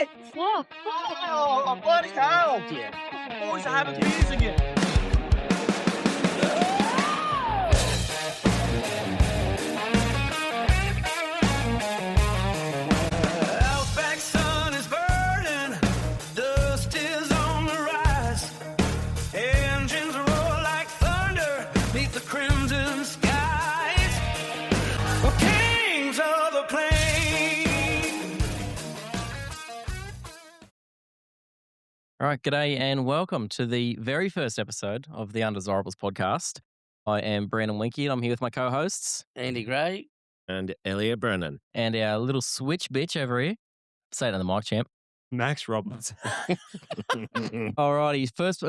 Hey! What? Oh, bloody hell! Boys are having beers again. Outback sun is burning, dust is on the rise. Engines roar like thunder beneath the crimson skies. We're kings of the plain. All right, g'day and welcome to the very first episode of the Undesirables podcast. I am Brandon Winky and I'm here with my co-hosts Andy Gray. And Elliot Brennan. and our little switch bitch over here. Say it on the mic, champ. Max Robbins. Alrighty, first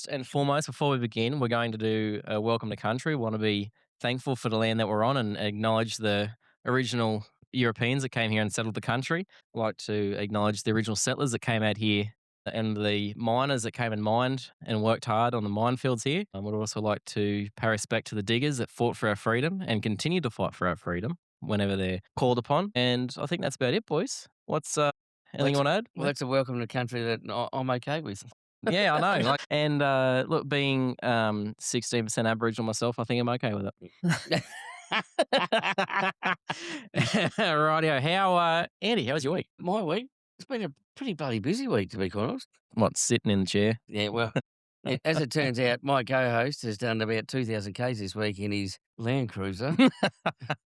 and foremost, before we begin, we're going to do a welcome to country. We want to be thankful for the land that we're on and acknowledge the original Europeans that came here and settled the country. I'd like to acknowledge the original settlers that came out here and the miners that came and mined and worked hard on the minefields here. I would also like to pay respect to the diggers that fought for our freedom and continue to fight for our freedom whenever they're called upon. And I think that's about it, boys. What's anything you want to add? Well, that's a welcome to country that I'm okay with. Yeah, I know. And look, being 16% Aboriginal myself, I think I'm okay with it. Rightio. How, Andy, how was your week? My week, it's been a pretty bloody busy week, to be quite honest. What, sitting in the chair? Yeah, well, as it turns out, my co-host has done about 2,000 Ks this week in his Land Cruiser.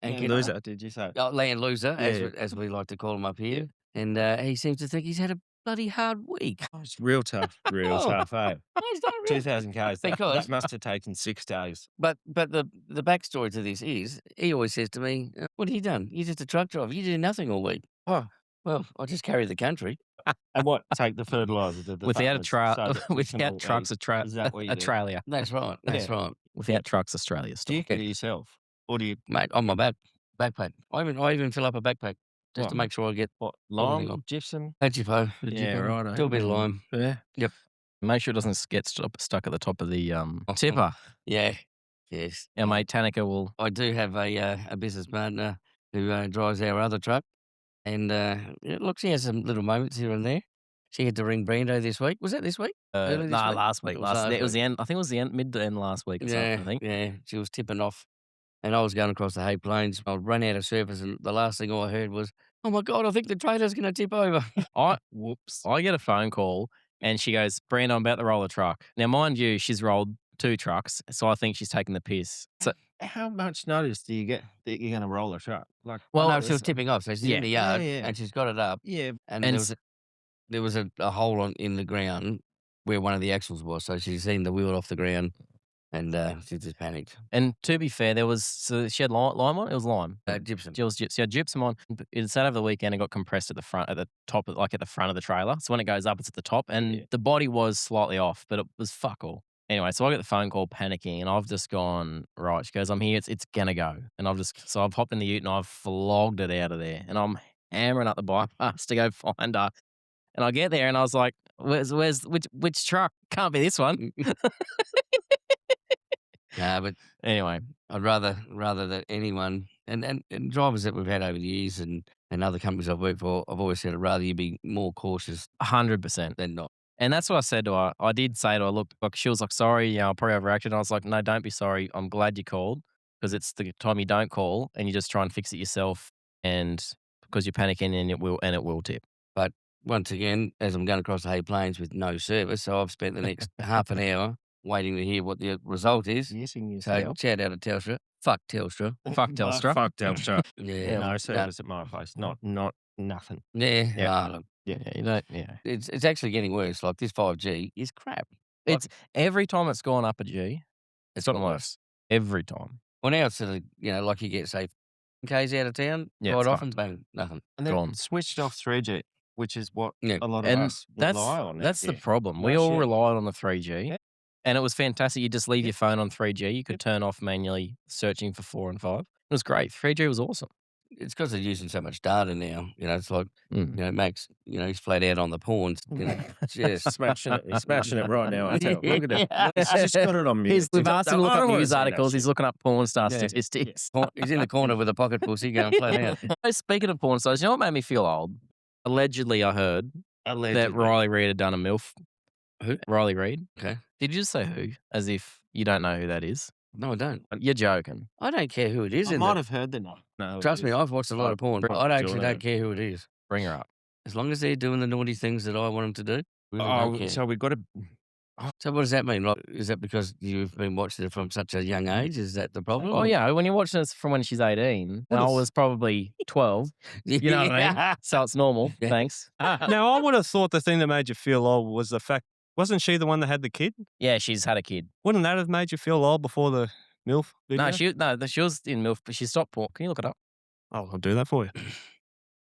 And loser, did you say? Land Loser, Yeah. as we like to call him up here. And he seems to think he's had a bloody hard week. Oh, it's real tough. Real Oh. tough, eh? No, it's not real. 2,000 Ks. Because- That must have taken 6 days. But the backstory to this is, he always says to me, what have you done? You're just a truck driver. You do nothing all week. Oh. Well, I just carry the country. And what? Take the fertiliser to the Without a farmers so that we can without all trucks, eat. Is that what you do? Australia. That's right. That's Yeah. right. Without trucks, Australia. Do Stop. you get it yourself? Or do you, Mate, on my backpack. I even fill up a backpack just to What? make sure I get what, Everything lime, on. gypsum? Petripo. Yeah, right. Do a bit of lime. Yeah. Make sure it doesn't get stuck at the top of the tipper. Yeah. Yes. Our mate Tanaka will. I do have a business partner who drives our other truck. And look, she has some little moments here and there. She had to ring Brando this week. Was that this week? Early this week? Last week. It was It was last the end. I think it was the end, mid to end last week. Or something, I think. Yeah. She was tipping off. And I was going across the Hay Plains. I'd run out of surface, and the last thing I heard was, "Oh my God, I think the trailer's going to tip over." Whoops. I get a phone call and she goes, "Brandon, I'm about to roll a truck." Now, mind you, she's rolled 2 trucks, so I think she's taking the piss. So, How much notice do you get that you're going to roll a truck? Like, well, No, she was tipping off. So she's Yeah. in the yard, Yeah. and she's got it up. yeah. And, And there was a hole in the ground where one of the axles was. So she's seen the wheel off the ground, and she just panicked. and to be fair, she had lime on. It was lime. Gypsum. She had gypsum on. It sat over the weekend and got compressed at the front, at the top, like at the front of the trailer. So when it goes up, it's at the top, and Yeah. the body was slightly off, but it was fuck all. Anyway, so I get the phone call panicking, and I've just gone, right. She goes, "I'm here. It's gonna go." And I've hopped in the ute and I've flogged it out of there, and I'm hammering up the bypass to go find her. And I get there and I was like, which truck? Can't be this one. Nah, but Anyway, I'd rather that anyone and drivers that we've had over the years and other companies I've worked for, I've always said I'd rather you be more cautious 100%. than not. And that's what I said to her. I did say to her, look, she was like, "Sorry, I probably overreacted." And I was like, "No, don't be sorry. I'm glad you called, because it's the time you don't call and you just try and fix it yourself, and because you're panicking and it will tip." Once again, as I'm going across the Hay Plains with no service, so I've spent the next half an hour waiting to hear what the result is. Using So yourself. shout out to Telstra. Fuck Telstra. Fuck Telstra. Fuck Telstra. Yeah. No service at my place. Not nothing. Yeah. Yeah. Look, Yeah, you don't. Yeah, it's actually getting worse. Like this 5G is crap. it's every time it's gone up a G, it's gotten worse. Every time. Well, now it's sort of, like you get, say, K's out of town, Yeah, quite it's often, bang, nothing. And then Gone. switched off 3G, which is what Yeah. a lot of And us rely on. now. that's the problem. We No all shit. relied on the 3G, Yeah. and it was fantastic. You just leave your phone on 3G. You could turn off manually searching for 4 and 5. It was great. 3G was awesome. It's because they're using so much data now. It's like, Mm. Max, he's flat out on the pawns. Just smashing it. He's smashing it right now. I tell. Look at it. Yeah. He's just got it on mute. We've asked him to look I up don't wanna news see that articles. He's shit. looking up porn star Yeah. statistics. He's in the corner with a pocket pussy going flat out. Speaking of porn stars, you know what made me feel old? Allegedly, I heard that Riley Reid had done a MILF. Who? Riley Reid. Okay. Did you just say who? As if you don't know who that is. No, I don't. You're joking. I don't care who it is. I might have heard the name. No, Trust me, I've watched a lot of porn. I actually don't care who it is. Bring her up. As long as they're doing the naughty things that I want them to do, really don't care. So we've got to. So what does that mean? Like, is that because you've been watching it from such a young age? Is that the problem? Oh, yeah. When you're watching this from when she's 18, and I was probably 12. You know what I mean? So it's normal. Yeah. Thanks. Now, I would have thought the thing that made you feel old was the fact, wasn't she the one that had the kid? Yeah, she's had a kid. Wouldn't that have made you feel old before the MILF video? No, she was in MILF, but she stopped porn. Can you look it up? Oh, I'll do that for you.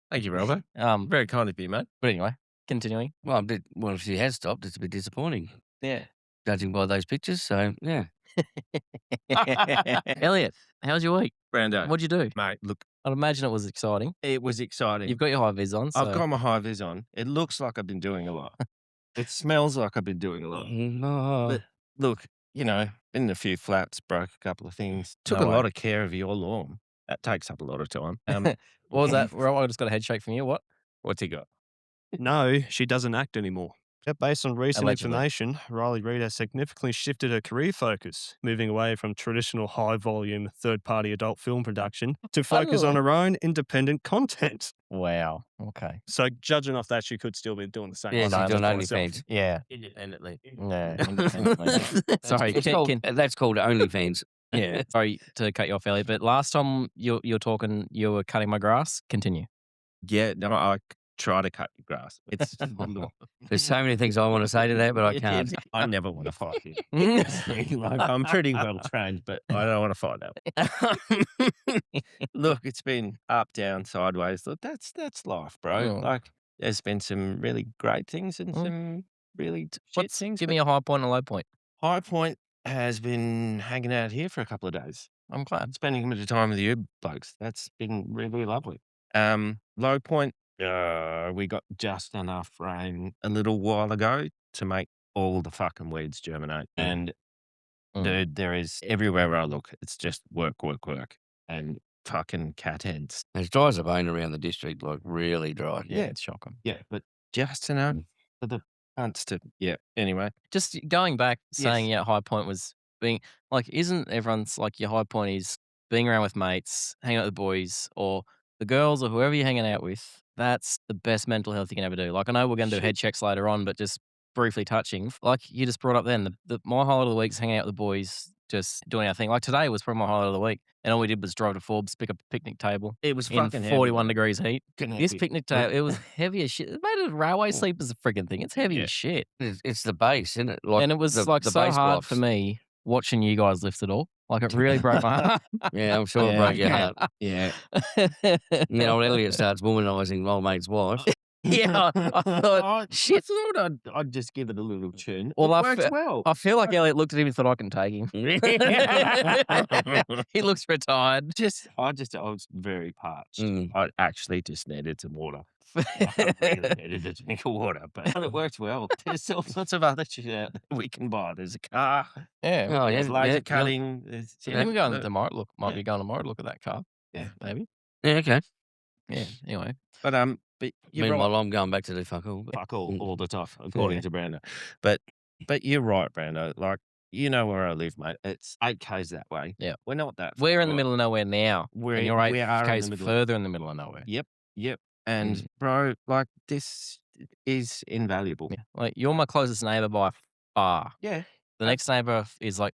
Thank you, Robbo. Very kind of you, mate. But anyway, continuing. Well, if she has stopped, it's a bit disappointing, Yeah. judging by those pictures. So, yeah. Elliot, how's your week? Brando. What'd you do? Mate, look, I'd imagine it was exciting. it was exciting. You've got your high vis on. So. I've got my high vis on. It looks like I've been doing a lot. It smells like I've been doing a lot. No. But look, been in a few flats, broke a couple of things. Took No a way. lot of care of your lawn. That takes up a lot of time. What was that? Well, I just got a head shake from you. What? What's he got? No, she doesn't act anymore. Based on recent Allegedly. information, Riley Reid has significantly shifted her career focus, moving away from traditional high-volume third-party adult film production to focus on her own independent content. Wow. Okay. So, judging off that, she could still be doing the same. Yeah, content she's doing for herself. OnlyFans. Yeah. Independently. Yeah. Independently. Sorry. That's called OnlyFans. Yeah. Sorry to cut you off, Elliot, but last time you're talking, you were cutting my grass. Continue. Yeah, no, I try to cut your grass. It's There's so many things I want to say to that, but I can't. I never want to fight you. Like, I'm pretty well trained, but I don't want to fight out. Look, it's been up, down, sideways. Look, that's life, bro. Mm. Like, there's been some really great things and some really shit things. Give me a high point and a low point. High point has been hanging out here for a couple of days. I'm glad. Spending a bit of time with you blokes. That's been really lovely. Low point, we got just enough rain a little while ago to make all the fucking weeds germinate. And dude, there is everywhere I look, it's just work, and fucking cat heads. It's dry as a bone around the district, like really dry. Yeah, it's shocking. Yeah, but just enough for the cunts to. Yeah. Anyway, Just going back, saying, Yes. high point was being, like, isn't everyone's, like, your high point is being around with mates, hanging out with the boys, or the girls, or whoever you're hanging out with. That's the best mental health you can ever do. Like, I know we're going to do head checks later on, but just briefly touching, like you just brought up then, my highlight of the week is hanging out with the boys, just doing our thing. Like today was probably my highlight of the week, and all we did was drive to Forbes, pick up a picnic table it was in fucking 41 heavy, degrees heat. Couldn't This help it. picnic table, it was heavy as shit. It made a railway sleep as a friggin' thing. It's heavy Yeah. as shit. It's the base, isn't it? Like And it was the like so base hard blocks. for me watching you guys lift it all. Like it really broke my heart. Yeah, I'm sure it Yeah. broke your heart. Yeah. And then old Elliot starts womanising old mate's wife. Yeah, I thought, shit. I thought I'd just give it a little tune. Well, it I works fe- well. I feel like Elliot looked at him and thought, I can take him. He looks retired. I was very parched. Mm. I actually just needed some water. I really needed a drink of water, but it worked well. There's all sorts of other shit out there we can buy. There's a car. Yeah. Oh, There's yeah, laser yeah, cutting. There's, Yeah, we're going look, tomorrow. Might Yeah. be going tomorrow to look at that car. Yeah. Maybe. Yeah, okay. Yeah. Anyway. but you're Meanwhile, right. I'm going back to do fuck all. Fuck all the time, according to Brando. But you're right, Brando. Like, you know where I live, mate. It's 8 Ks that way. Yeah. We're not that We're in the far. middle of nowhere now. We're- and you're we are in 8 Ks the middle. further in the middle of nowhere. Yep. And bro, like, this is invaluable. Yeah. Like you're my closest neighbor by far. Yeah. The next neighbor is like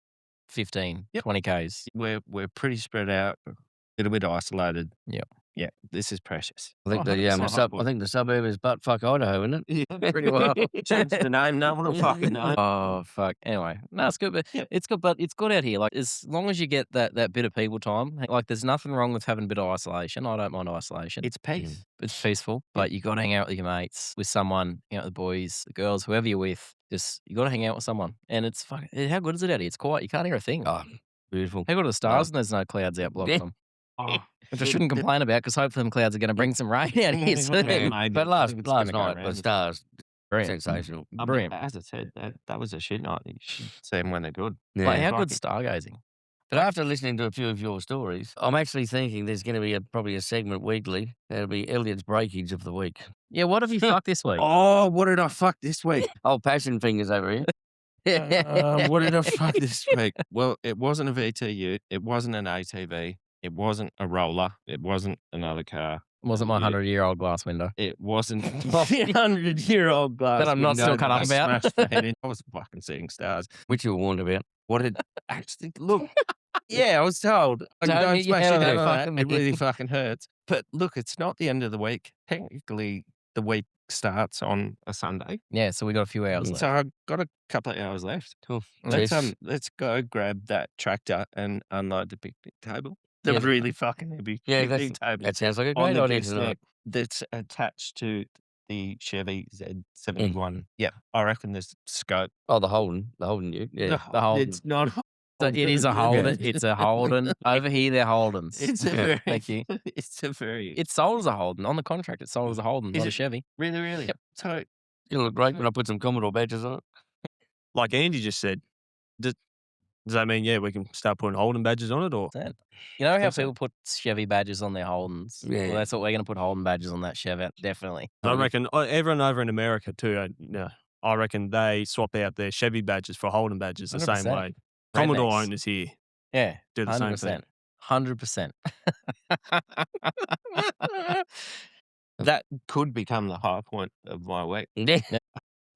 15, Yep. 20 Ks. We're pretty spread out, a little bit isolated. Yep. Yeah. This is precious. I think Oh, the it's not hard I think the suburb is buttfuck Idaho, isn't it? Yeah, pretty well. Change the name. No one will fucking know. Oh fuck. Anyway, no, it's good, but Yep. it's good. But it's good out here. Like as long as you get that bit of people time, like there's nothing wrong with having a bit of isolation. I don't mind isolation. It's peace. It's peaceful, but you got to hang out with your mates, with someone, the boys, the girls, whoever you're with. Just you got to hang out with someone, and it's fucking. How good is it out here? It's quiet. You can't hear a thing. Oh, beautiful. How good are the stars? And there's no clouds out blocking Yeah. them. Oh, Which I shouldn't complain about because hopefully them clouds are going to bring some rain out here soon. Maybe. But last It's gonna go night, around. the stars, Brilliant. sensational. I mean, Brilliant. as I said, that was a shit night. You should see them when they're good. Like, Yeah. how good's stargazing? But after listening to a few of your stories, I'm actually thinking there's going to be probably a segment weekly. That'll be Elliot's breakage of the week. Yeah, what have you fucked this week? Oh, what did I fuck this week? Old passion fingers over here. What did I fuck this week? Well, it wasn't a VTU. It wasn't an ATV. It wasn't a roller. It wasn't another car. Wasn't my 100-year-old glass window. It wasn't the 100-year-old glass That I'm not still window cut that up I about. smashed my head in. I was fucking seeing stars. Which you were warned about. What did actually look? Yeah, I was told. Like, Don't don't hit your smash head your on head that on that. fucking It really thing. fucking hurts. But look, it's not the end of the week. Technically, the week starts on a Sunday. Yeah, so we got a few hours left. So I've got a couple of hours left. Cool. Let's go grab that tractor and unload the picnic table. The Yeah. really fucking heavy Yeah, picnic table that sounds like a on great the idea guest tonight. deck that's attached to the Chevy Z71. Yep, I reckon there's scope. Oh, the Holden ute. Yeah. The Holden. It's not. So it is a Holden. It's a Holden. Over here, they're Holdens. It's a very. Thank you. It's a very. It's sold as a Holden. On the contract, it's sold as a Holden, Is not a it? Chevy. Really. Yep. So It'll look great when I put some Commodore badges on it. Like Andy just said, does that mean, yeah, we can start putting Holden badges on it? Or You know how think so. people put Chevy badges on their Holdens? Yeah. Well, that's what we're going to put Holden badges on that Chevy, definitely. I reckon everyone over in America too, I reckon they swap out their Chevy badges for Holden badges the same 100%. way. Commodore Rednecks. owners here Yeah, do the same thing. 100%. that could become the high point of my week. Yeah.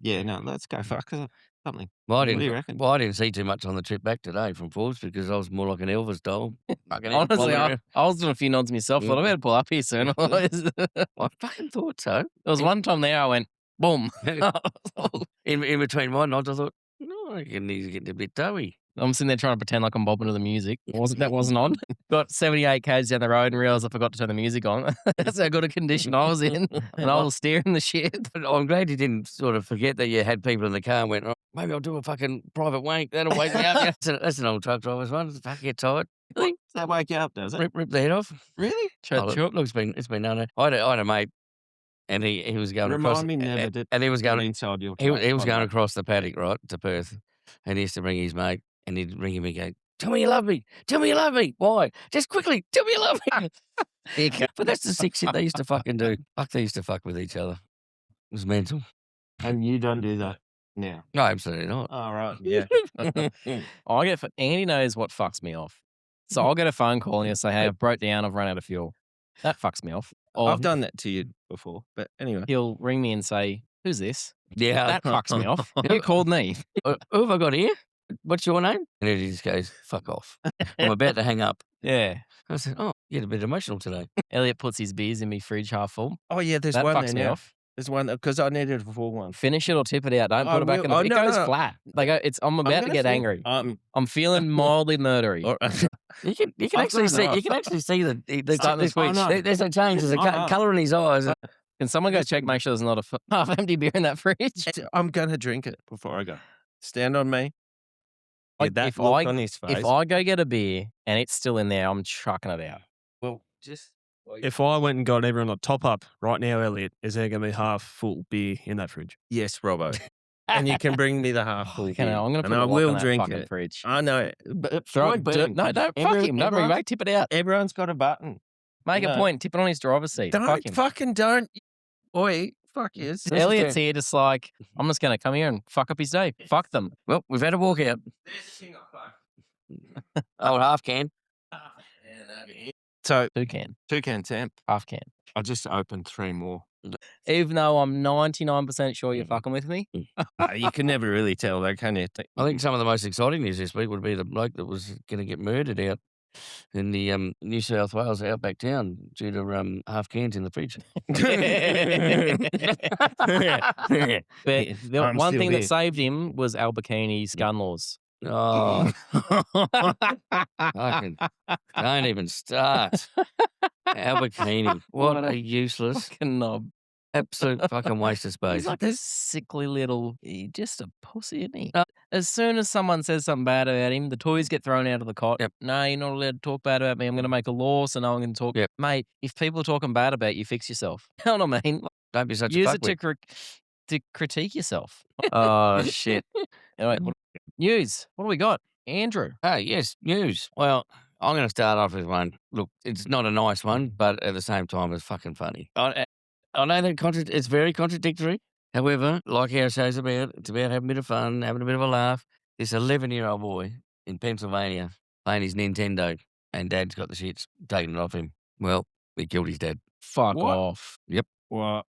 Yeah, no, let's go fuck something. Well, I What do you didn't, reckon? well, I didn't see too much on the trip back today from Forbes because I was more like an Elvis doll. Fucking Honestly, I I was doing a few nods myself. Thought I better pull up here soon. There fucking thought so. was one time there I went, boom. in between my nods, I thought, no, I reckon he's getting a bit doughy. I'm sitting there trying to pretend like I'm bobbing to the music. That wasn't on. Got 78 k's down the road and realised I forgot to turn the music on. That's how good a condition I was in. And I was steering the shit. But I'm glad you didn't sort of forget that you had people in the car and went, oh, maybe I'll do a fucking private wank. That'll wake me up. That's an old truck driver's one. Fuck, get tired. Does that wake you up, does it? Rip the head off. Really? Look, it's been done. I had a mate, and he was going across. Remind me never to and he was go going. inside your He was truck, by the going way. across the paddock, right, to Perth, and he used to bring his mate, and he'd ring him and go, "Tell me you love me. Tell me you love me. Why? Just quickly. Tell me you love me." But that's the sick shit they used to fucking do. Fuck, they used to fuck with each other. It was mental. And you don't do that now. No, absolutely not. All right. Yeah. Andy knows what fucks me off. So I'll get a phone call and he'll say, hey, I've broke down, I've run out of fuel. That fucks me off. Or I've done that to you before, but anyway. he'll ring me and say, who's this? Yeah. That fucks me off. You called me. Who have I got here? What's your name? And he just goes, fuck off. I'm about to hang up. Yeah. I said, oh, you get a bit emotional today. Elliot puts his beers in my fridge half full. Oh, yeah, there's That one fucks there me now. off. There's one because I needed a full one. Finish it or tip it out. Don't I put it back will- in the oh, It no, goes no. flat. I'm about to gonna get feel- angry. I'm feeling mildly murdery. You can I've actually done see that. you can actually see the Starting to switch. there's a change. There's a Oh, no. colour in his eyes. Can someone go check, make sure there's not a half empty beer in that fridge? I'm going to drink it before I go. Stand on me. Like, With that if look I- on his face. If I go get a beer and it's still in there, I'm chucking it out. well, just If I went and got everyone a top up right now, Elliot, is there going to be half full beer in that fridge? yes, Robbo. And you can bring me the half full. I'm going to put and a I lock will on that drink fucking it. fridge. I know it. But Throw point it, being, no, don't fuck him. Don't bring him back. Tip it out. Everyone's got a button. Make a No. point. Tip it on his driver's seat. Don't Fuck him. fucking don't. Oi, fuck yes. Elliot's here just like, I'm just going to come here and fuck up his day. Fuck them. Well, we've had a walkout. Oh, half can. So 2 can. 2 can temp. Half can. I just opened 3 more. Even though I'm 99% sure you're fucking with me. You can never really tell though, can you? I think some of the most exciting news this week would be the bloke that was going to get murdered out in the New South Wales outback town due to half cans in the fridge. But the I'm one still thing here. that saved him was Albuquerque's gun laws. Oh, don't even start. Albuquerque. What a useless, Fucking knob. absolute fucking waste of He's space. like a sickly little, just a pussy, isn't he? Uh, As soon as someone says something bad about him, the toys get thrown out of the cot. Yep. No, you're not allowed to talk bad about me. I'm going to make a law so no one can talk. Yep. Mate, if people are talking bad about you, fix yourself. You know what I mean? Don't be such Use a it to, fuckwit. to critique yourself. Oh, shit. Anyway, news. What do we got? Andrew. Ah, yes, news. Well, I'm going to start off with one. Look, it's not a nice one, but at the same time, it's fucking funny. I know that it's very contradictory. However, like our show's about, it's about having a bit of fun, having a bit of a laugh. This 11-year-old boy in Pennsylvania playing his Nintendo, and Dad's got the shits taken off him. Well, he killed his dad. Fuck What? off. Yep. What?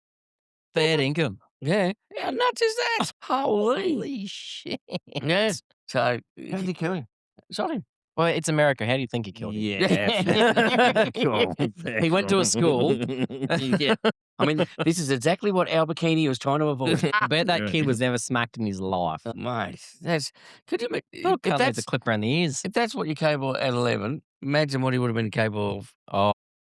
Fair income. Yeah. How nuts is that? Holy. Holy shit. Yeah. So, How did he kill him? shot him. Well, it's America. How do you think he killed him? Yeah. Cool. He went to a school. Yeah. I mean, this is exactly what Al Bikini was trying to avoid. I bet that kid was never smacked in his life. Mate, could you, Oh, if can't leave the that's, clip around the ears. if that's what you're capable at 11, imagine what he would have been capable of Oh,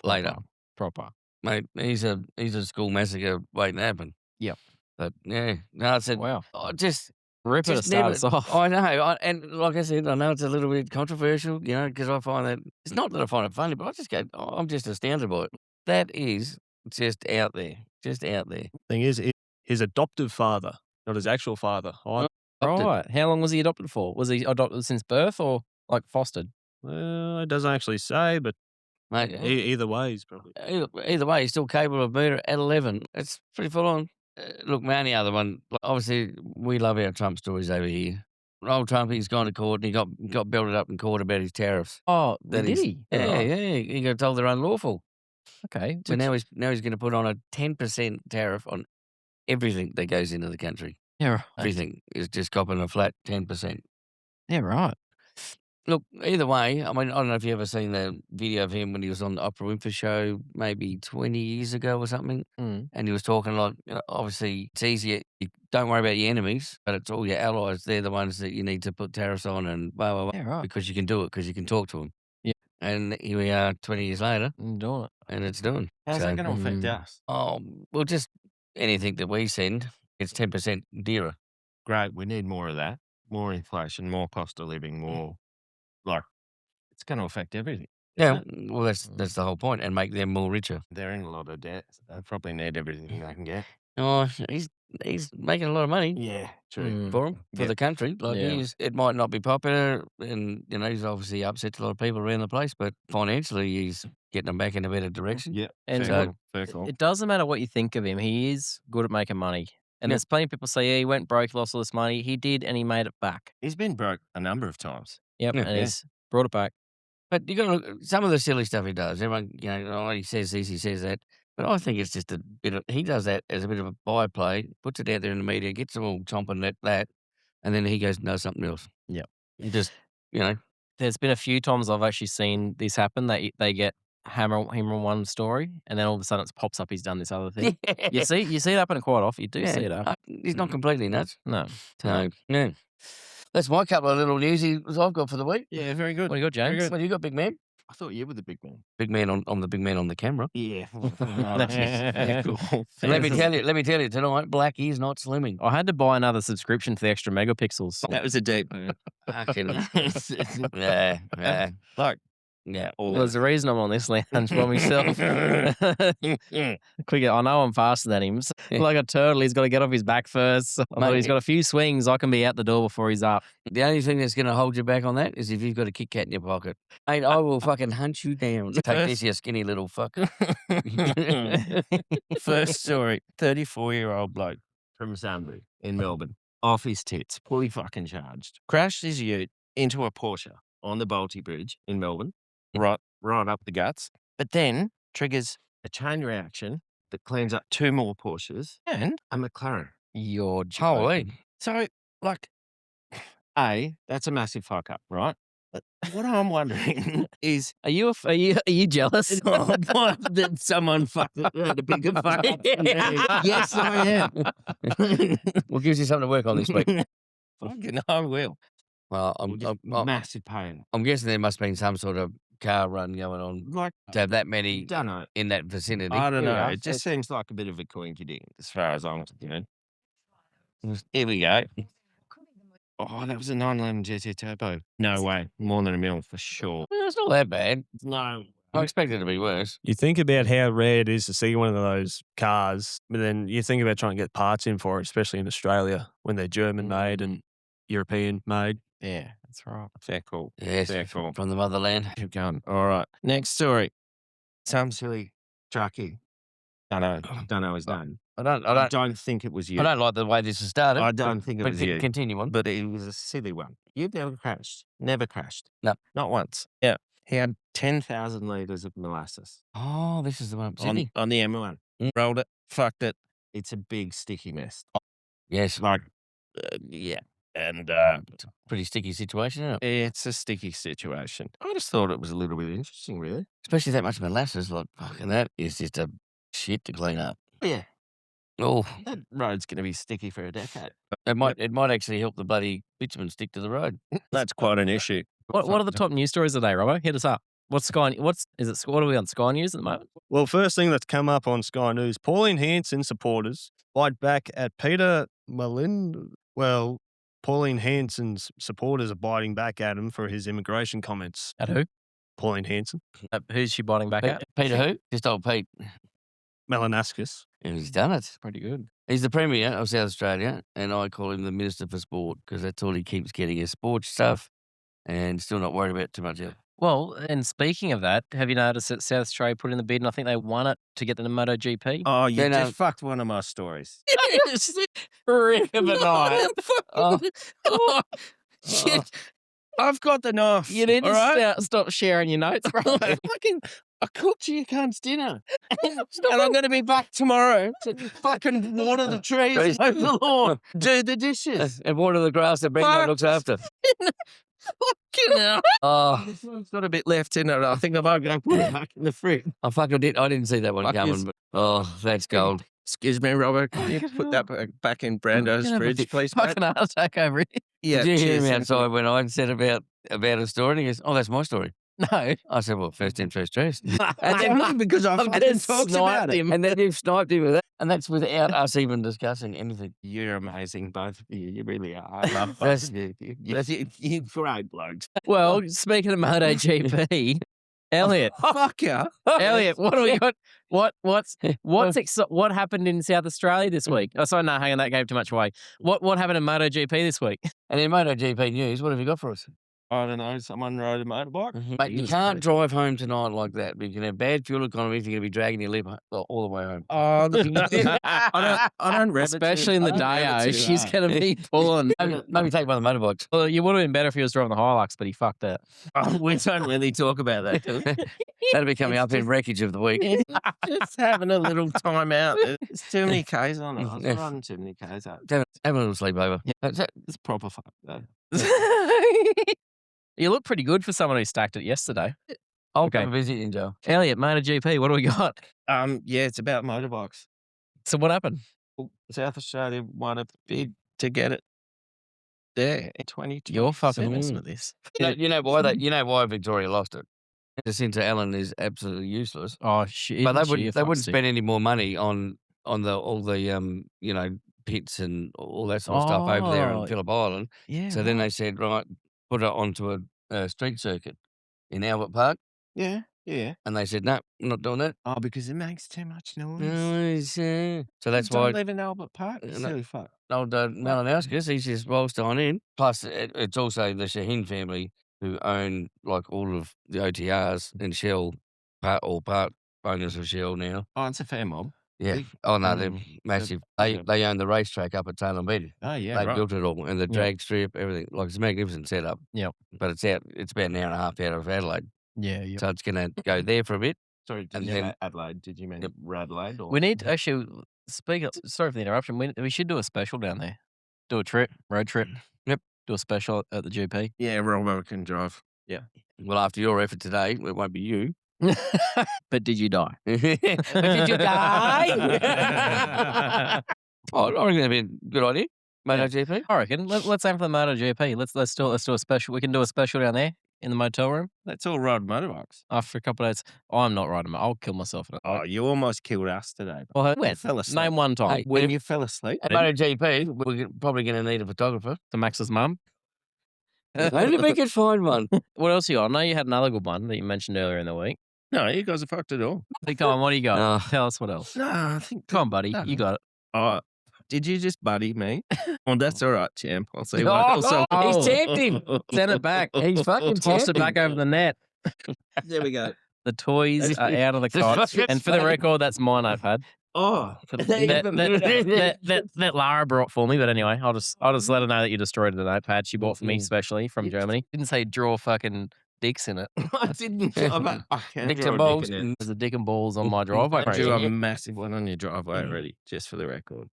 later. proper. Mate, he's a school massacre waiting to happen. Yep. But yeah, no, it's Wow. just Ripper to just start never. us off. I know, and like I said, I know it's a little bit controversial, because I find that it's not that I find it funny, but I just go, I'm just astounded by it. That is just out there, Thing is, his adoptive father, not his actual father. Adopted. Right. How long was he adopted for? Was he adopted since birth or like fostered? Well, it doesn't actually say, but Mate, either way, he's probably. either way, he's still capable of murder at 11. It's pretty full on. Look, my only other one, obviously, we love our Trump stories over here. Old Trump, he's gone to court and he got belted up in court about his tariffs. Oh, That did is- he? Yeah, Right. yeah. He got told they're unlawful. Okay. So now he's going to put on a 10% tariff on everything that goes into the country. Yeah, right. Everything is just copping a flat 10%. Yeah, right. Look, either way, I mean, I don't know if you ever seen the video of him when he was on the Oprah Winfrey show maybe 20 years ago or something. Mm. And he was talking like, obviously, it's easier. You don't worry about your enemies, but it's all your allies. They're the ones that you need to put tariffs on and blah, blah, blah. Yeah, right. Because you can do it, because you can talk to them. Yeah. And here we are 20 years later, I'm doing it. and it's doing. How's So, that going to affect us? Oh, well, just anything that we send, it's 10% dearer. Great. We need more of that. More inflation, more cost of living, more like it's going to affect everything. Yeah, isn't it? well, that's the whole point, and make them more richer. They're in a lot of debt. They probably need everything they can get. Oh, he's making a lot of money Yeah, true. for him, for Yep. the country. Like Yeah. it might not be popular, and he's obviously upset a lot of people around the place, but financially, he's getting them back in a better direction. Yeah, And fair so- call, fair call. It doesn't matter what you think of him. He is good at making money. And Yeah. there's plenty of people say, yeah, he went broke, he lost all this money. He did, and he made it back. He's been broke a number of times. Yep. Yeah. And Yeah. he's brought it back. But you got to look some of the silly stuff he does. Everyone, he says this, he says that. But I think it's just a bit of, he does that as a bit of a byplay, puts it out there in the media, gets them all chomping at that, and then he goes and does something else. Yep. He just, There's been a few times I've actually seen this happen that they get him on one story, and then all of a sudden it pops up he's done this other thing. You see it happen quite often. You do see it happen. He's not completely nuts. No. So, yeah. That's my couple of little newsies I've got for the week. Yeah, very good. What do you got, James? What do you got, big man? I thought you were the big man. Big man on the big man on the camera. Yeah. So let me tell you tonight, Black is not slimming. I had to buy another subscription for the extra megapixels. That was a deep one. Fucking, yeah. Like, Yeah. all Well, there's a reason I'm on this lounge by myself. Quick, I know I'm faster than him. So, like a turtle, he's got to get off his back first. I thought he's got a few swings. I can be out the door before he's up. The only thing that's going to hold you back on that is if you've got a Kit Kat in your pocket. Mate, I will fucking hunt you down. Take this, you skinny little fucker. First story, 34-year-old bloke from Sunbury in Melbourne, off his tits, fully fucking charged, crashed his ute into a Porsche on the Balti Bridge in Melbourne, right up the guts, but then triggers a chain reaction that cleans up 2 more Porsches and a McLaren. You're Holy. joking. So, like, that's a massive fuck up, right? But what I'm wondering is, Are you jealous? that someone fucked a bigger fuck up than me. Yes, I am. What gives you something to work on this week? Fucking, I will. Well, Massive pain. I'm guessing there must have been some sort of car run going on Like, to have that many don't know. in that vicinity. I don't know. Yeah, It just seems like a bit of a coincidence as far as I'm concerned. Here we go. Oh, that was a 911 GT Turbo. No way. More than $1 million for sure. Well, it's not that bad. No. I expected it to be worse. You think about how rare it is to see one of those cars, but then you think about trying to get parts in for it, especially in Australia when they're German made and European made. Yeah, that's right. Fair call. Yes, Fair call. from the motherland. Keep going. All right. Next story. Some silly truckie Don't know his name. I I don't think it was you. don't like the way this has started. I don't think it but was you. Continue on. But it was a silly one. You've never crashed. Never crashed. No. Not once. Yeah. He had 10,000 litres of molasses Oh, this is the one. Sydney. on the M1. Mm. Rolled it, fucked it. It's a big sticky mess. Yes. Like, yeah. And It's a pretty sticky situation, isn't it? it's a sticky situation. I just thought it was a little bit interesting, really. Especially that much molasses. Like, fucking that is just a shit to clean up. Yeah. Oh, That road's going to be sticky for a decade. it might actually help the bloody bitumen stick to the road. That's quite an issue. What are the top news stories today, Robbo? Hit us up. What are we on Sky News at the moment? Well, first thing that's come up on Sky News, Pauline Hanson supporters fight back at Peter Malind. Well, Pauline Hanson's supporters are biting back at him for his immigration comments. At who? Pauline Hanson, Who's she biting back at? Peter who? Just old Pete. Melanaskis. And he's done it. Pretty good. He's the Premier of South Australia, and I call him the Minister for Sport because that's all he keeps getting is sports stuff and still not worried about too much else. Well, and speaking of that, have you noticed that South Australia put in the bid and I think they won it to get the MotoGP? Oh, you Then, just fucked one of my stories. Rick of a night. Oh. Shit. I've got the knife. You need all to right? stop sharing your notes, bro. I cooked you cunts dinner. And I'm going to be back tomorrow to fucking water the trees, mow the lawn, do the dishes. And water the grass that Brent Fuck. looks after. Fucking hell. Oh, This one's got a bit left in it. I think I might go put it back in the fridge. I didn't see that one Fuck coming. yes. But, oh, that's gold. Excuse me, Robert. Can you put that back in Brando's fridge, please, mate? Fucking heart attack over it. Yeah, Did you hear cheers, him thank you. outside when I said about a story? And he goes, "Oh, that's my story." No. I said, "Well, first in, first dressed." And then because I I've fucking just talked sniped about it. him. And then you've sniped him with that, and that's without us even discussing anything. You're amazing, both of you. You really are. I love That's- both of you. You're great blokes. Well, speaking of MotoGP, Elliot, Fuck yeah. Elliot, what do we got? What happened in South Australia this week? Oh, sorry, no, hang on, that gave too much away. What happened in MotoGP this week? And in MotoGP news, what have you got for us? I don't know. Someone rode a motorbike. Mate, you can't drive home tonight like that. You can have bad fuel economy if you're going to be dragging your lip all the way home. Oh, I don't rev it Especially in the I don't rev it day, too she's hard. going to be pulling. Maybe take one of the motorbikes. Well, you would have been better if he was driving the Hilux, but he fucked it. Oh, we don't really talk about that, do we? That'll be coming up in wreckage of the week. Just having a little time out. There's too many Ks on it. I was running too many Ks out. Have a little sleepover. That's it. It's proper fuck, though. You look pretty good for someone who stacked it yesterday. I'll Okay. come visit you, Joe. Elliot, MotoGP, what do we got? Yeah, it's about motorbikes. So what happened? South Australia won a bid to get it there in 2020. You're fucking messing with this. You know why you know why Victoria lost it. Jacinta Allen is absolutely useless. Oh, shit. But they wouldn't spend any more money on all the pits and all that sort of stuff over there Oh, on Phillip Island. Yeah. So then they said, right, put it onto a street circuit in Albert Park, Yeah. and they said, no, we're not doing that. Oh, because it makes too much noise. Noise. So that's Don't why live in Albert Park. No. Silly fuck. old Malinowskis, he's just bolsted on in. Plus, it's also the Shaheen family who own like all of the OTRs and Shell, part owners of Shell now. Oh, it's a fair mob. Yeah. Big. Oh no, they're Um, massive. yeah. They own the racetrack up at Taylor Beatty. Oh, yeah, They right. built it all and the drag strip, everything. Like it's a magnificent setup. Yep. But it's about an hour and a half out of Adelaide. Yeah. So it's gonna go there for a bit. Sorry, did And you then- mean Adelaide? Did you mean Radelaide? Or? We need to actually speak. Sorry for the interruption. We should do a special down there. Do a road trip. Yep. Do a special at the GP. Yeah, Robbo can drive. Well, after your effort today, it won't be you. But did you die? But did you die? Oh, I reckon that'd be a good idea. MotoGP. I reckon. Let's aim for the MotoGP. Let's do a special. We can do a special down there in the motel room Let's all ride motorbikes. after a couple of days. I'm not riding. I'll kill myself. Oh, you almost killed us today. Well, You when? fell asleep. Name one time. Hey, When you fell asleep. At MotoGP, we're probably going to need a photographer. To Max's mum. Only we could find one. What else you got? I know you had another good one that you mentioned earlier in the week. No, you guys are fucked at all. Hey, come on, what do you got? Oh. Tell us what else. No, I think. Come on, buddy. No. You got it. Oh, did you just buddy me? Well, that's all right, champ. I'll see Oh, what else. he's tapped him. Send it back. He's fucking Tossed it tapped back over the net. There we go. The toys are out of the This cot. fucking And for the funny. record, that's my notepad. Oh, that Lara brought for me. But anyway, I'll just let her know that you destroyed the notepad she bought for me specially from Germany. Didn't say draw fucking dicks in it. I didn't. I can Dicks draw and a balls. dick in it. There's a dick and balls on my driveway. I drew a Yeah. massive one on your driveway already, just for the record.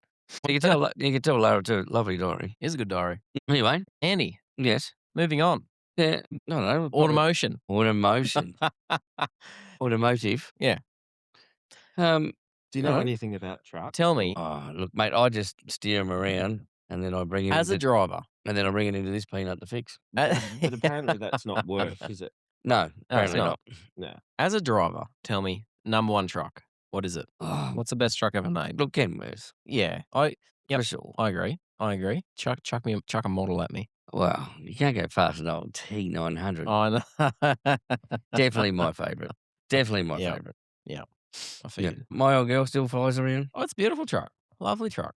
You can tell Lara too. Lovely diary. Here's a good diary. Anyway, Andy, yes. moving on. Yeah. No. Automotion. Automotion. Automotive. Yeah. Do you know No. anything about trucks? Tell me, Oh, look, mate, I just steer him around and then I bring him as a driver. and then I bring it into this peanut to fix. But apparently that's not work, is it? No, it's apparently not. not. No. As a driver, tell me, number one truck. What is it? Oh, What's the best truck ever made? look, Kenworth, Yeah, for Yep. sure. I agree. Chuck a model at me. Well, you can't go fast an old T900. I know. Definitely my favourite. Definitely my Yeah. favourite. I Yeah. figured. My old girl still flies around. Oh, it's a beautiful truck. Lovely truck.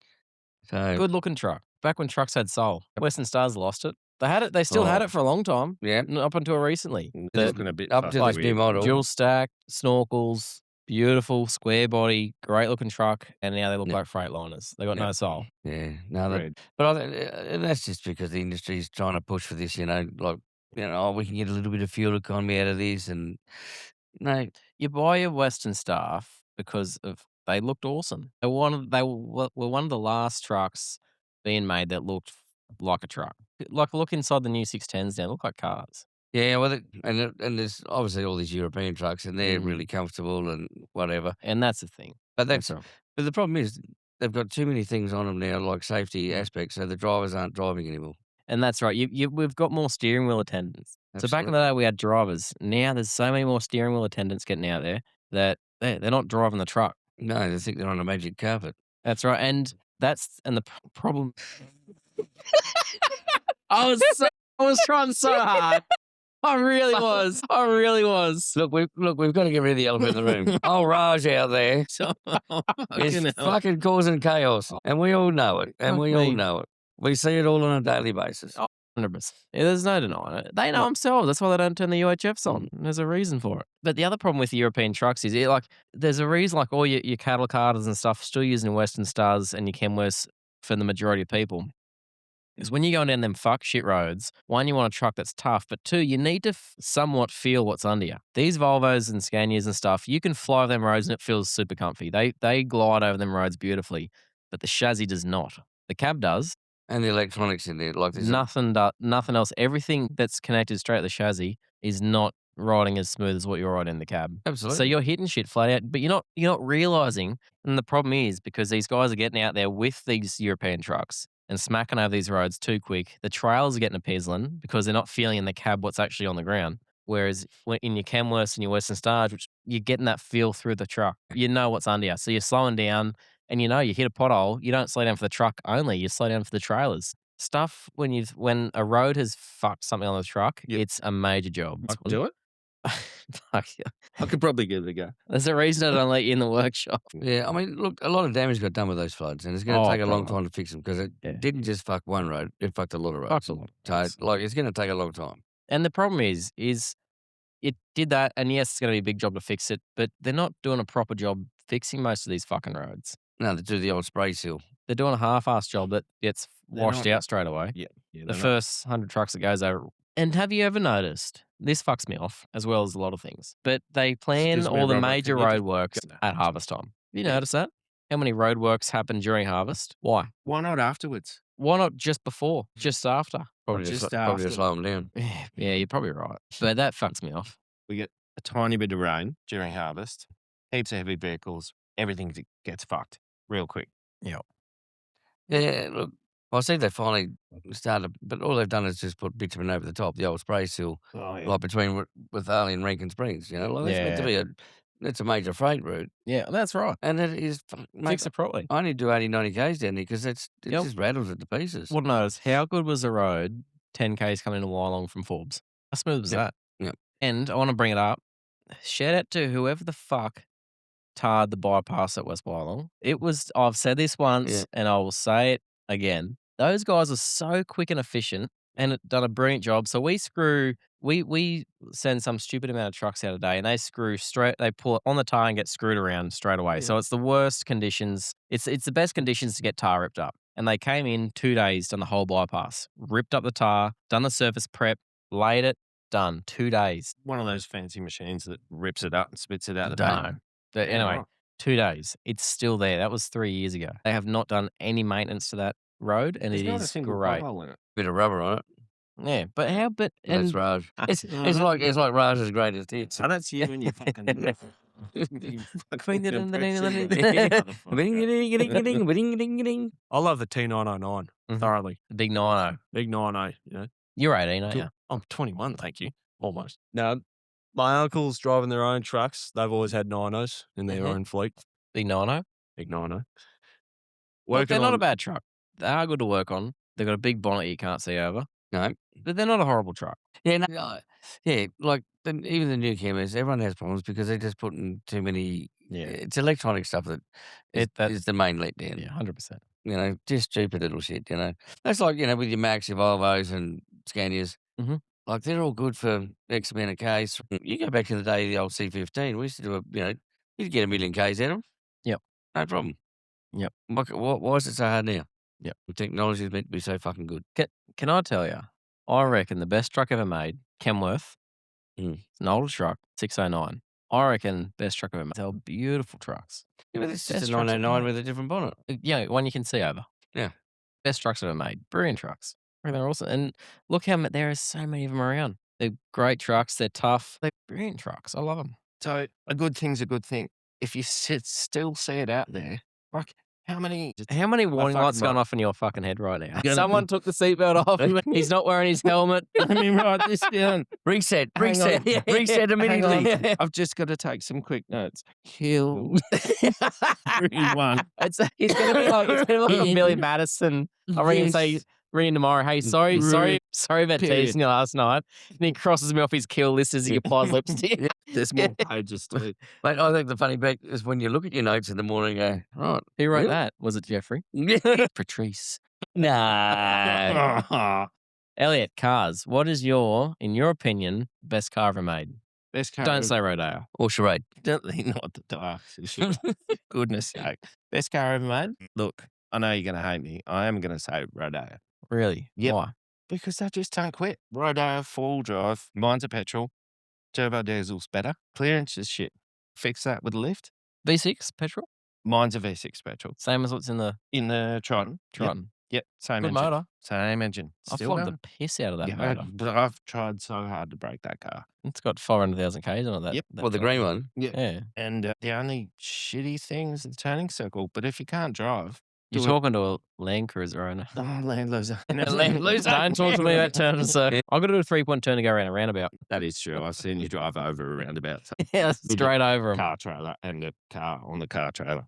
So, Good looking truck. Back when trucks had soul. Western Stars lost it. They had it. They still had Oh. it for a long time. yeah, Up until recently. It's The looking a bit up to fucking this new weird. model. dual stack, snorkels, beautiful, square body, great looking truck, and now they look Yeah. like Freightliners. They got Yeah. no soul. Yeah, no, Red. but and that's just because the industry's trying to push for this, like, we can get a little bit of fuel economy out of this, and no, You buy your Western Staff because they looked awesome. They were one of the last trucks being made that looked like a truck. Like look inside the new 610s now, look like cars. yeah, well, and there's obviously all these European trucks, and they're Mm. really comfortable and whatever. And that's the thing. But That's right. but the problem is they've got too many things on them now, like safety aspects, so the drivers aren't driving anymore. And that's right. We've got more steering wheel attendants. So back in the Absolutely. day, we had drivers. Now there's so many more steering wheel attendants getting out there that they're not driving the truck. No, they think they're on a magic carpet. That's right. And the problem. I was trying so hard. I really was. Look, we've got to get rid of the elephant in the room. Old Raj out there is fucking causing chaos, and we all know it. And Fuck we all me. know it. We see it all on a daily basis. 100%. Yeah, there's no denying it. They know themselves. That's why they don't turn the UHFs on. There's a reason for it. But the other problem with European trucks is there's a reason all your cattle carters and stuff still using Western Stars and your Kenworths for the majority of people. Is when you're going down them fuck shit roads, one, you want a truck that's tough, but two, you need to somewhat feel what's under you. These Volvos and Scanias and stuff, you can fly them roads and it feels super comfy. They glide over them roads beautifully, but the chassis does not. The cab does. And the electronics in there, like there's Nothing else. Everything that's connected straight to the chassis is not riding as smooth as what you're riding in the cab. absolutely. So you're hitting shit flat out, but you're not realizing. And the problem is because these guys are getting out there with these European trucks and smacking over these roads too quick. The trailers are getting a pizzling because they're not feeling in the cab what's actually on the ground. Whereas in your Kenworths and your Western Stars, which you're getting that feel through the truck, you know what's under you. So you're slowing down, and you hit a pothole. You don't slow down for the truck only. You slow down for the trailers. Stuff when a road has fucked something on the truck, Yep. it's a major job. I can do it. Fuck yeah. I could probably give it a go. There's a reason I don't let you in the workshop. Yeah, I mean, look, a lot of damage got done with those floods, and it's going to Oh, take a long brother. time to fix them because it Yeah. didn't just fuck one road; it fucked a lot of roads. Fucked a lot of So, roads. it's going to take a long time. And the problem is it did that, and yes, it's going to be a big job to fix it, but they're not doing a proper job fixing most of these fucking roads. No, they do the old spray seal. They're doing a half-assed job that gets They're washed not- out straight away. Yeah. The first 100 trucks that goes over. And have you ever noticed, this fucks me off as well as a lot of things, but they plan Excuse me, all the Robbo, major can you just roadworks go- at harvest time. Have you noticed that? How many roadworks happen during harvest? Why? Why not afterwards? Why not just before, just after? Probably Just just after. slow them down. Yeah, you're probably right. But that fucks me off. We get a tiny bit of rain during harvest, heaps of heavy vehicles, everything gets fucked real quick. Yeah, look, I see they finally started, but all they've done is just put bitumen over the top, the old spray seal, Oh, like between with Harley and Rankin Springs. Like that's meant to be it's a major freight route, Yeah, that's right. and it is. Mate, Fix it properly. I only do 80, 90 k's down there because it Yep. just rattles it to pieces. Well, notice how good was the road 10Ks coming in a while long from Forbes? How smooth was that? Yep. And I want to bring it up. Shout out to whoever the fuck tarred the bypass at West Wyalong. I've said this once Yeah. and I will say it again. Those guys are so quick and efficient and it done a brilliant job. So we send some stupid amount of trucks out a day, and they pull it on the tire and get screwed around straight away. So it's the worst conditions. It's the best conditions to get tire ripped up. And they came in 2 days, done the whole bypass, ripped up the tire, done the surface prep, laid it, done 2 days. One of those fancy machines that rips it up and spits it out the No. back. But Yeah, anyway, right. 2 days. It's still there. That was 3 years ago. They have not done any maintenance to that road, and There's it not a is single great. pothole in it. Bit of rubber on it. Yeah, but how? But That's and Raj. It's like Raj's greatest hits. Oh, that's you and your fucking. Clean it in the name of I love the T909 thoroughly. big 90. Big 90, you know. You're 18, aren't you? I'm 21, thank you. Almost. No, my uncles driving their own trucks. They've always had 90s in their own fleet. Big 90. Big 90. Look, they're not a bad truck. They are good to work on. They've got a big bonnet you can't see over. No. But they're not a horrible truck. Yeah, no, yeah, like even the new cameras, everyone has problems because they're just putting too many. Yeah. It's electronic stuff that is the main letdown. Yeah, 100%. You know, just stupid little shit. You know, that's like with your Max, your Volvos, and Scanias. Mhm. Like they're all good for X amount of Ks. You go back to the day of the old C15. We used to do you'd get 1 million Ks out of them. Yep. No problem. Yep. Why is it so hard now? Yep. The technology is meant to be so fucking good. Can I tell you? I reckon the best truck ever made, Kenworth. It's an older truck, 609. I reckon best truck ever made. They're beautiful trucks. Yeah, but it's just Best a trucks ever 909 made. with a different bonnet. Yeah, one you can see over. Yeah. Best trucks ever made. Brilliant trucks. They're awesome. And look how there are so many of them around. They're great trucks. They're tough. They're brilliant trucks. I love them. So a good thing's a good thing. If you still see it out there, like how many warning lights fucking going off in your fucking head right now? Gonna- Someone took the seatbelt off. He's not wearing his helmet. Let me write this down. Reset Hang on. reset immediately. Hang on. I've just got to take some quick notes. Kill everyone. He's gonna be like a Billy Madison. I'll ring and say, ring tomorrow. Hey, sorry about Period. teasing you last night. And he crosses me off his kill list as he applies lipstick. There's more pages to it. Mate, I think the funny bit is when you look at your notes in the morning and go, right. Who wrote Really? that? Was it Jeffrey? Patrice. Nah. Elliot, cars. What is in your opinion, best car ever made? Best car. Don't say Rodeo. Or charade. Definitely not the dark. Goodness sake. Best car ever made? Look, I know you're going to hate me. I am going to say Rodeo. Really? Yep. Why? Because they just don't quit. Rodeo, four-wheel drive. Mine's a petrol. Turbo diesel's better. Clearance is shit. Fix that with a lift. V6 petrol? Mine's a V6 petrol. Same as what's in the In the Triton. Triton. Yep. Same Good engine. motor. Same engine. I Still flogged going. the piss out of that Yeah, motor. but I've tried so hard to break that car. It's got 400,000 Ks on it. Yep. That Well, the car. green one. Yeah. And the only shitty thing is the turning circle. But if you can't drive, You're do it. talking to a Land Cruiser owner. Oh, land loser. Land Cruiser. Don't talk to me about turning circle. I've got to do a 3-point turn to go around a roundabout. That is true. I've seen you drive over a roundabout. Yeah, straight over him. Car trailer and the car on the car trailer.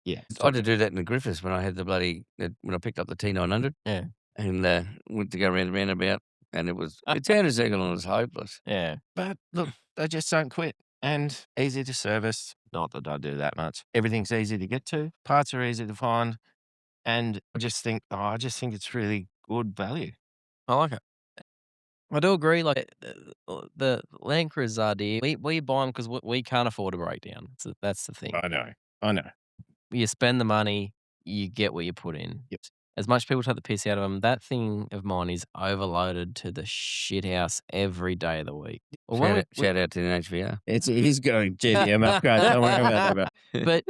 Yeah. I had to do that in the Griffiths when I had when I picked up the T900. Yeah. And went to go around the roundabout. And it turned a circle and it was hopeless. Yeah. But look, they just don't quit. And easy to service. Not that I do that much. Everything's easy to get to. Parts are easy to find. And I just think it's really good value. I like it. I do agree. Like the Land Cruiser RD, we buy them because we can't afford a breakdown. So that's the thing. I know. You spend the money, you get what you put in. Yep. As much as people take the piss out of them, that thing of mine is overloaded to the shit house every day of the week. Well, Shout out to the HVR. He's going GDM upgrade. Don't worry about that. but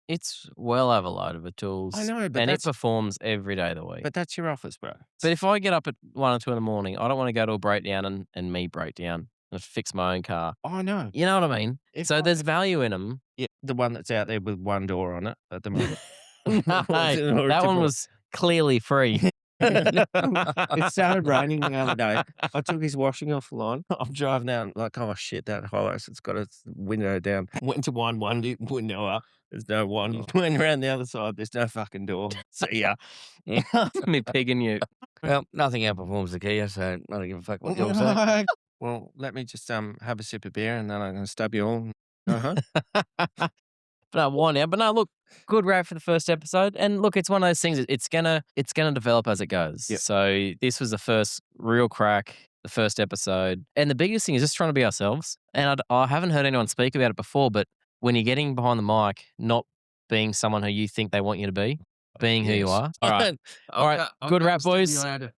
it's well overloaded with tools. I know, but and it that's performs every day of the week. but that's your office, bro. But if I get up at 1 or 2 in the morning, I don't want to go to a breakdown and me break down and fix my own car. I know. You know what I mean? If So I- there's value in them. Yeah, the one that's out there with one door on it at the moment. No, that one was clearly free. It started raining the other day. I took his washing off the line. I'm driving down like, oh shit, that house, it's got its window down. Went to one window up. There's no one. Went around the other side. There's no fucking door. See ya. Me pigging you. Well, nothing outperforms the Kia, so I don't give a fuck what you'll say. Well, let me just have a sip of beer and then I'm going to stab you all. Uh-huh. No, wind down. But no, look, good rap for the first episode. And look, it's one of those things. It's gonna develop as it goes. Yep. So this was the first real crack, the first episode. And the biggest thing is just trying to be ourselves. And I haven't heard anyone speak about it before, but when you're getting behind the mic, not being someone who you think they want you to be, being who you are. All right. All right. Good rap, boys. Thank